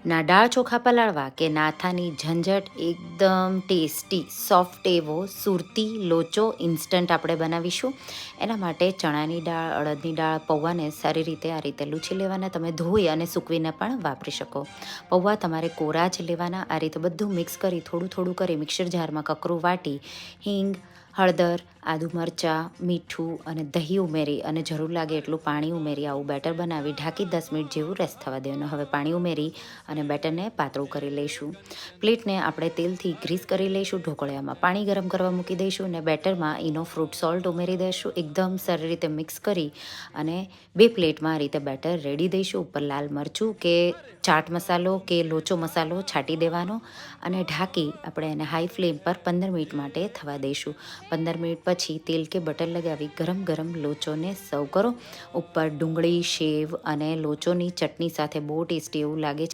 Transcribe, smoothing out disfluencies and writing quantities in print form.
ના દાળ ચોખા પલાળવા કે નાથાની ઝંઝટ, એકદમ ટેસ્ટી સોફ્ટ એવો સુરતી લોચો ઇન્સ્ટન્ટ આપણે બનાવીશું. એના માટે ચણાની દાળ, અડદની દાળ, પૌવાને સારી રીતે આ રીતે લૂછી લેવાના. તમે ધોઈ અને સૂકવીને પણ વાપરી શકો. પૌવા તમારે કોરા જ લેવાના. આ રીતે બધું મિક્સ કરી થોડું થોડું કરી મિક્સર જારમાં કકરું વાટી હિંગ, હળદર, આદુ મરચાં, મીઠું અને દહીં ઉમેરી અને જરૂર લાગે એટલું પાણી ઉમેરી આવું બેટર બનાવી ઢાંકી 10 મિનિટ જેવું રેસ્ટ થવા દેવાનું. હવે પાણી ઉમેરી અને બેટરને પાતળું કરી લઈશું. પ્લેટને આપણે તેલથી ગ્રીસ કરી લઈશું. ઢોકળિયામાં પાણી ગરમ કરવા મૂકી દઈશું અને બેટરમાં ઈનો ફ્રૂટ સોલ્ટ ઉમેરી દઈશું. એકદમ સારી રીતે મિક્સ કરી અને 2 પ્લેટમાં આ રીતે બેટર રેડી દઈશું. ઉપર લાલ મરચું કે ચાટ મસાલો કે લોચો મસાલો છાંટી દેવાનો અને ઢાંકી આપણે એને હાઈ ફ્લેમ પર 15 મિનિટ માટે થવા દઈશું. 15 મિનિટ પછી તેલ કે બટર લગાવી ગરમ ગરમ લોચોને સર્વ કરો. ઉપર ડુંગળી, સેવ અને લોચોની ચટણી સાથે બહુ ટેસ્ટી એવું લાગે છે.